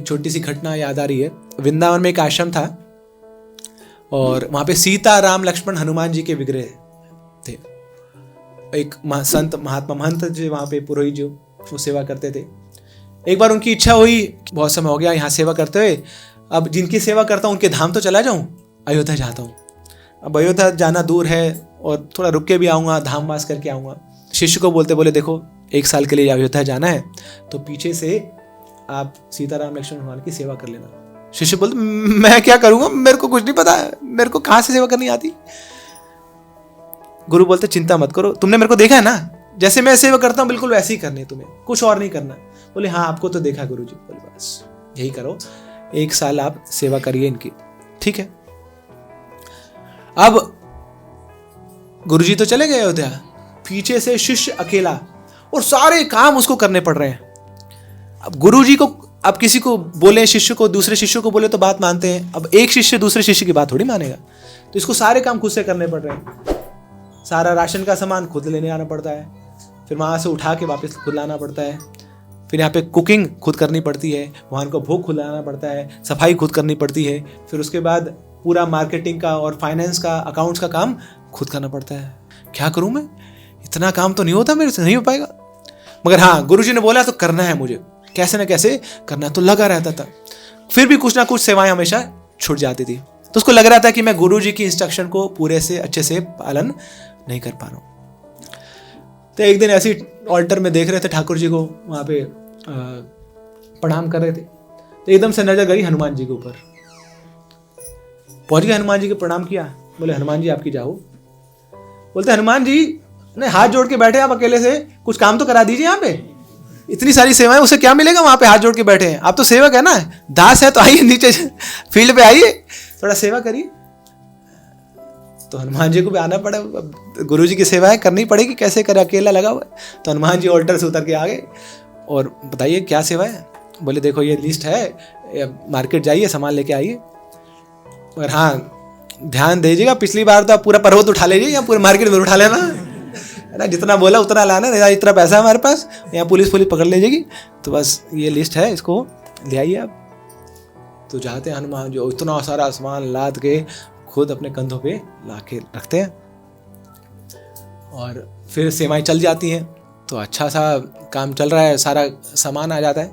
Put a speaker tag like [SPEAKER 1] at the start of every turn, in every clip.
[SPEAKER 1] छोटी सी घटना याद आ रही है। वृंदावन में एक आश्रम था और वहाँ पे सीता, राम, लक्ष्मण, हनुमान जी के विग्रह थे। एक संत महात्मा महंत जी वहाँ पे पुरोहित जो वो सेवा करते थे। एक बार उनकी इच्छा हुई, बहुत समय हो गया यहाँ सेवा करते हुए, अब जिनकी सेवा करता हूँ उनके धाम तो चला जाऊँ, अयोध्या जाता हूँ। अब अयोध्या जाना दूर है और थोड़ा रुक के भी आऊँगा, धाम वास करके आऊँगा। शिष्य को बोले देखो 1 साल के लिए अयोध्या जाना है तो पीछे से आप सीताराम लक्ष्मण हनुमान की सेवा कर लेना। शिष्य बोलते मैं क्या करूँगा, मेरे को कुछ नहीं पता, मेरे को कहाँ से सेवा करनी आती। गुरु बोलते चिंता मत करो, तुमने मेरे को देखा है ना, जैसे मैं सेवा करता हूँ बिल्कुल वैसे ही करनी है तुम्हें, कुछ और नहीं करना। बोले हाँ आपको तो देखा गुरु जी। बोले बस यही करो, 1 साल आप सेवा करिए इनकी, ठीक है। अब गुरु जी तो चले गए अयोध्या, पीछे से शिष्य अकेला और सारे काम उसको करने पड़ रहे हैं। अब गुरु जी को, अब किसी को बोले शिष्य को, दूसरे शिष्य को बोले तो बात मानते हैं। अब एक शिष्य दूसरे शिष्य की बात थोड़ी मानेगा, तो इसको सारे काम खुद से करने पड़ रहे हैं। सारा राशन का सामान खुद लेने आना पड़ता है, फिर वहाँ से उठा के वापस खुद लाना पड़ता है, फिर यहाँ पे कुकिंग खुद करनी पड़ती है, वहाँ को भोग खुद लाना पड़ता है, सफाई खुद करनी पड़ती है, फिर उसके बाद पूरा मार्केटिंग का और फाइनेंस का, अकाउंट्स का काम खुद करना पड़ता है। क्या करूँ मैं, इतना काम तो नहीं होता मेरे से, नहीं हो पाएगा। मगर हाँ गुरुजी ने बोला तो करना है मुझे, कैसे न कैसे करना, तो लगा रहता था। फिर भी कुछ ना कुछ सेवाएं हमेशा छूट जाती थी, तो उसको लग रहा था कि मैं गुरुजी की इंस्ट्रक्शन को पूरे से अच्छे से पालन नहीं कर पा रहा हूँ। तो एक दिन ऐसी ऑल्टर में देख रहे थे ठाकुर जी को, वहाँ पे प्रणाम कर रहे थे, तो एकदम से नजर गई हनुमान जी के ऊपर। पहुंच गए हनुमान जी को प्रणाम किया, बोले हनुमान जी आपकी जाओ। बोलते हनुमान जी ने हाथ जोड़ के बैठे, आप अकेले से कुछ काम तो करा दीजिए, यहाँ पे इतनी सारी सेवाएं, उसे क्या मिलेगा, वहां पे हाथ जोड़ के बैठे हैं। आप तो सेवक है ना, दास है, तो आइए नीचे फील्ड पे आइए, थोड़ा सेवा करिए। तो हनुमान जी को भी आना पड़ा, गुरु जी की सेवाएं करनी पड़ेगी, कैसे करे, अकेला लगा हुआ है। तो हनुमान जी ऑल्टर से उतर के आ गए और बताइए क्या सेवा है। बोले देखो ये लिस्ट है, मार्केट जाइए सामान लेके आइए, और हाँ ध्यान दीजिएगा पिछली बार तो आप पूरा पर्वत उठा लीजिए, या पूरे मार्केट में उठा लेना है ना, जितना बोला उतना लाना, इतना पैसा है हमारे पास, यहाँ पुलिस पकड़ ले जाएगी, तो बस ये लिस्ट है, इसको ले आइए आप। तो जाते हैं हनुमान जी, इतना सारा सामान लाद के खुद अपने कंधों पे ला के रखते हैं, और फिर सेवाएं चल जाती हैं। तो अच्छा सा काम चल रहा है, सारा सामान आ जाता है।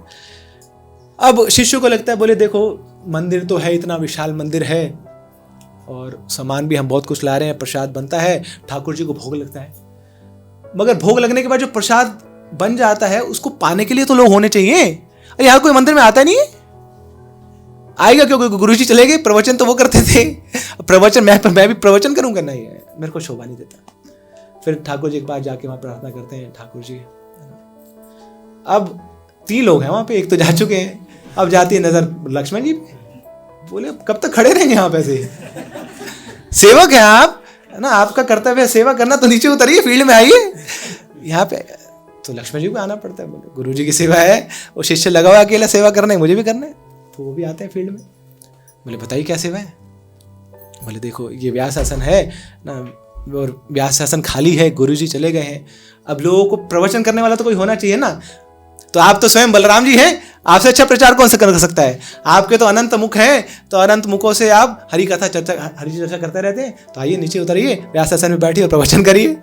[SPEAKER 1] अब शिष्य को लगता है, बोले देखो मंदिर तो है, इतना विशाल मंदिर है, और सामान भी हम बहुत कुछ ला रहे हैं, प्रसाद बनता है, ठाकुर जी को भोग लगता है। मगर भोग लगने के बाद जो प्रसाद बन जाता है उसको पाने के लिए तो लोग होने चाहिए। अरे यार कोई मंदिर में आता नहीं है, आएगा क्योंकि गुरु जी चले गए, प्रवचन तो वो करते थे, प्रवचन मैं भी प्रवचन करूंगा, नहीं है, मेरे को शोभा नहीं देता। फिर ठाकुर जी के पास जाके वहां प्रार्थना करते हैं, ठाकुर जी अब 3 लोग हैं वहां पे, एक तो जा चुके हैं, अब जाती है नजर लक्ष्मण जी पे। बोले कब तक खड़े रहेंगे यहाँ पे, सेवक है आप, है ना, आपका कर्तव्य है सेवा करना, तो नीचे उतरिए, फील्ड में आइए यहाँ पे। तो लक्ष्मण जी को आना पड़ता है, बोले गुरु जी की सेवा है, वो शिष्य लगा हुआ अकेला सेवा करना है, मुझे भी करना है, तो वो भी आते हैं फील्ड में। बोले बताइए क्या सेवा है। बोले देखो ये व्यास आसन है ना, और व्यास आसन खाली है, गुरु जी चले गए हैं, अब लोगों को प्रवचन करने वाला तो कोई होना चाहिए ना, तो आप तो स्वयं बलराम जी हैं, आपसे अच्छा प्रचार कौन सा कर सकता है, आपके तो अनंत मुख हैं, तो अनंत मुखों से आप हरि चर्चा करते रहते हैं, तो आइए नीचे उतरिए, व्यास आसन में बैठिए और प्रवचन करिए।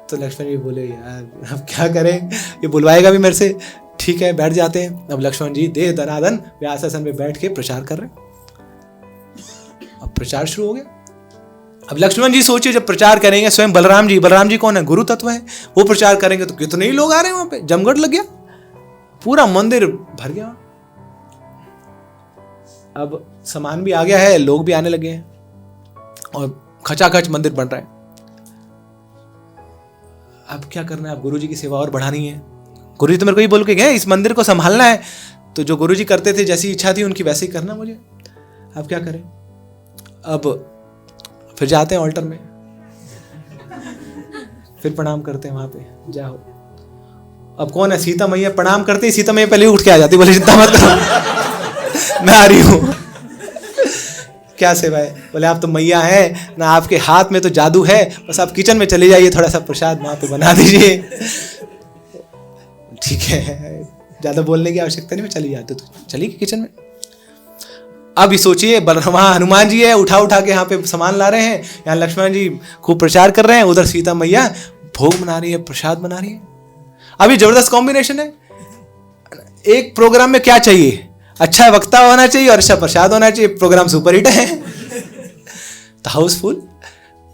[SPEAKER 1] तो लक्ष्मण जी बोले यार अब क्या करें, ये बुलवाएगा भी मेरे से, ठीक है बैठ जाते हैं। अब लक्ष्मण जी दे दनादन व्यास आसन में बैठ के प्रचार कर रहे हैं। अब प्रचार शुरू हो गया। अब लक्ष्मण जी सोचिए जब प्रचार करेंगे, स्वयं बलराम जी कौन है, गुरु तत्व है, वो प्रचार करेंगे तो कितने ही लोग आ रहे हैं, वहां पे जमघट लग गया, पूरा मंदिर भर गया। अब सामान भी आ गया है, लोग भी आने लगे हैं, और खचाखच मंदिर बन रहा है। अब क्या करना है, अब गुरु जी की सेवा और बढ़ानी है। गुरु जी तो मेरे को ही बोल के गए इस मंदिर को संभालना है, तो जो गुरु जी करते थे, जैसी इच्छा थी उनकी वैसे ही करना मुझे। अब क्या करें, अब फिर जाते हैं ऑल्टर में, फिर प्रणाम करते हैं वहां पे, जाओ। अब कौन है, सीता मैया, प्रणाम करते ही सीता मैया पहले उठ के आ जाती, बोले चिंता मत करो मैं आ रही हूं। क्या सेवा है, बोले आप तो मैया हैं ना, आपके हाथ में तो जादू है, बस आप किचन में चले जाइए, थोड़ा सा प्रसाद वहां पे बना दीजिए। ठीक है ज़्यादा बोलने की आवश्यकता नहीं, मैं चली जाती तो चली गई किचन में। अब ये सोचिए, वहाँ हनुमान जी है, उठा उठा के यहाँ पे सामान ला रहे हैं, यहाँ लक्ष्मण जी खूब प्रचार कर रहे हैं, उधर सीता मैया भोग बना रही है, प्रसाद बना रही है। अब ये जबरदस्त कॉम्बिनेशन है। एक प्रोग्राम में क्या चाहिए? अच्छा वक्ता होना चाहिए और अच्छा प्रसाद होना चाहिए। प्रोग्राम सुपर हिट है तो हाउसफुल।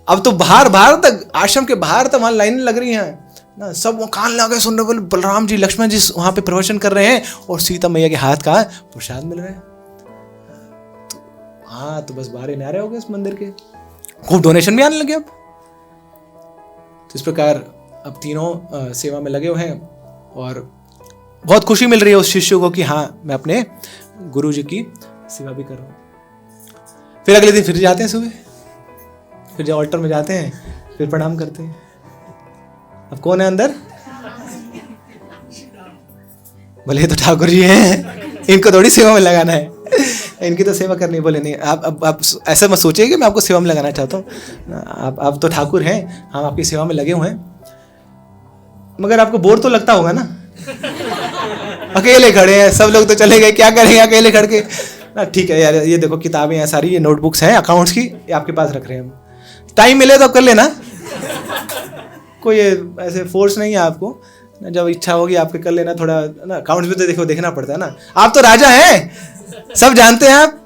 [SPEAKER 1] अब तो बाहर तक, आश्रम के बाहर तक वहां लाइनें लग रही हैं ना, सब कान लगा सुन रहे, बोले बलराम जी लक्ष्मण जी वहां पे प्रवचन कर रहे हैं और सीता मैया के हाथ का प्रसाद मिल रहा है। हाँ, तो बस बाहर नारे हो गए इस मंदिर के, खूब डोनेशन भी आने लगे। अब तो इस प्रकार अब तीनों सेवा में लगे हुए हैं और बहुत खुशी मिल रही है उस शिष्य को कि हाँ, मैं अपने गुरु जी की सेवा भी कर रहा हूँ। फिर अगले दिन फिर जाते हैं सुबह, फिर जो ऑल्टर में जाते हैं, फिर प्रणाम करते हैं। अब कौन है अंदर? बोले ये तो ठाकुर जी हैं, इनको थोड़ी सेवा में लगाना है, इनकी तो सेवा करनी है। बोले नहीं, आप ऐसा मत सोचिए कि मैं आपको सेवा में लगाना चाहता हूँ, आप तो ठाकुर हैं, हम आपकी सेवा में लगे हुए हैं। मगर आपको बोर तो लगता होगा ना, अकेले खड़े हैं, सब लोग तो चले गए, क्या करेंगे अकेले खड़ के ना। ठीक है यार, ये देखो किताबें हैं सारी, ये नोटबुक्स हैं अकाउंट्स की, ये आपके पास रख रहे हैं हम, टाइम मिले तो कर लेना, कोई ऐसे फोर्स नहीं है आपको, जब इच्छा होगी आपके कर लेना। थोड़ा ना अकाउंट्स भी तो देखना पड़ता है ना, आप तो राजा हैं, सब जानते हैं आप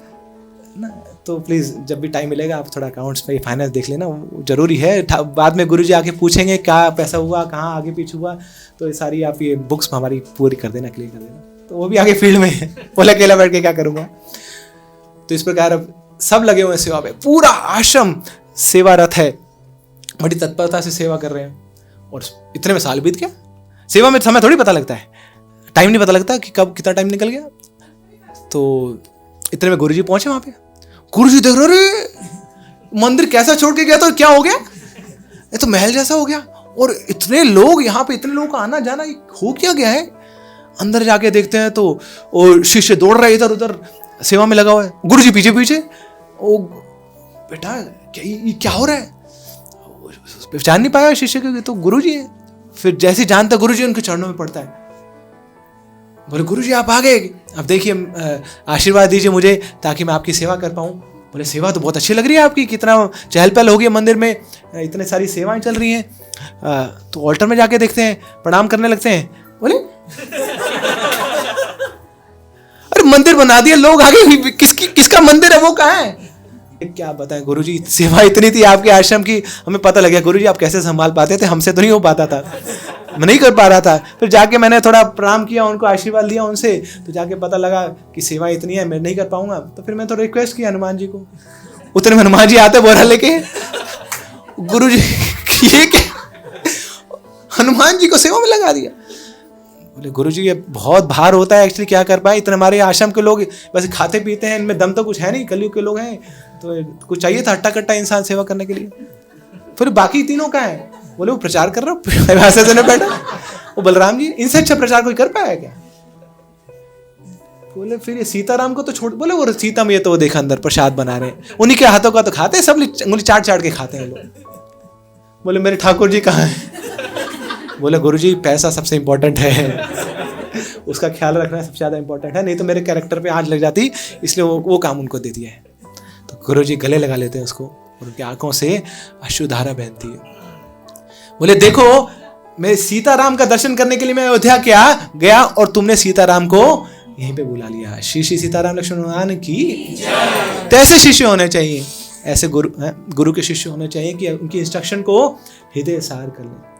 [SPEAKER 1] ना, तो प्लीज़ जब भी टाइम मिलेगा आप थोड़ा अकाउंट्स पे फाइनेंस देख लेना, जरूरी है। बाद में गुरुजी आके पूछेंगे क्या पैसा हुआ, कहाँ आगे पीछे हुआ, तो ये सारी आप ये बुक्स हमारी पूरी कर देना, क्लियर कर देना। तो वो भी आगे फील्ड में है, बोला अकेला बैठ के क्या करूँगा। तो इस प्रकार अब सब लगे हुए हैं सेवा पे, पूरा आश्रम सेवारत है, बड़ी तत्परता से सेवा कर रहे हैं। और इतने में साल बीत गया। सेवा में समय थोड़ी पता लगता है, टाइम नहीं पता लगता कि कब कितना टाइम निकल गया। तो इतने में गुरुजी पहुंचे वहां पे। गुरुजी देख रहे मंदिर कैसा छोड़ के गया, तो क्या हो गया, ये तो महल जैसा हो गया, और इतने लोग यहाँ पे, इतने लोगों का आना जाना, ये हो क्या गया है। अंदर जाके देखते हैं तो और शिष्य दौड़ रहा है इधर उधर, सेवा में लगा हुआ है, गुरुजी पीछे पीछे। ओ बेटा क्या हो रहा है, पहचान नहीं पाया शिष्य के, तो गुरुजी है। फिर जैसे जानता गुरुजी उनके चरणों में पड़ता है, बोले गुरुजी आप आ गए, अब देखिए आशीर्वाद दीजिए मुझे ताकि मैं आपकी सेवा कर पाऊँ। बोले सेवा तो बहुत अच्छी लग रही है आपकी, कितना चहल पहल हो गई मंदिर में, इतने सारी सेवाएं चल रही हैं। तो ऑल्टर में जाके देखते हैं, प्रणाम करने लगते हैं। बोले अरे मंदिर बना दिया, लोग आगे, किसका मंदिर है, वो कहाँ है। क्या बताएं गुरुजी, सेवा इतनी थी आपके आश्रम की, हमें पता लग गया गुरुजी आप कैसे संभाल पाते थे, हमसे तो नहीं हो पाता था, मैं नहीं कर पा रहा था। फिर जाके मैंने थोड़ा प्रणाम किया, उनको आशीर्वाद लिया उनसे, तो जाके पता लगा कि सेवा इतनी है मैं नहीं कर पाऊंगा। तो फिर मैं तो रिक्वेस्ट किया हनुमान जी को, उतने में हनुमान जी आते बोरा लेके, गुरुजी ये क्या, हनुमान जी को सेवा में लगा दिया। बोले गुरुजी ये बहुत भार होता है एक्चुअली, क्या कर पाए, इतने हमारे आश्रम के लोग वैसे खाते पीते हैं, इनमें दम तो कुछ है नहीं, कलयुग के लोग हैं, तो कुछ चाहिए था हट्टा कट्टा इंसान सेवा करने के लिए। फिर बाकी तीनों का है, बोले वो प्रचार कर रहा हूँ बैठा, वो बलराम जी, इनसे अच्छा प्रचार कोई कर पाया क्या। बोले फिर ये सीताराम को तो छोड़, बोले वो सीता मैया तो वो देखा अंदर प्रसाद बना रहे हैं, उन्हीं के हाथों का तो खाते हैं, सब उंगली चाट चाट के खाते हैं लोग। बोले मेरे ठाकुर जी कहाँ हैं। बोले गुरुजी पैसा सबसे इंपॉर्टेंट है, उसका ख्याल रखना सबसे ज़्यादा इंपॉर्टेंट है, नहीं तो मेरे कैरेक्टर पे आँच लग जाती, इसलिए वो काम उनको दे दिया है। तो गुरुजी गले लगा लेते हैं उसको, और उनकी आंखों से अश्रुधारा बहती है। बोले देखो मैं सीताराम का दर्शन करने के लिए मैं अयोध्या क्या गया, और तुमने सीताराम को यहीं पे बुला लिया। श्री श्री सीताराम लक्ष्मण भगवान की जय। ऐसे शिष्य होने चाहिए, ऐसे गुरु के शिष्य होने चाहिए कि उनकी इंस्ट्रक्शन को हृदय सार कर लें।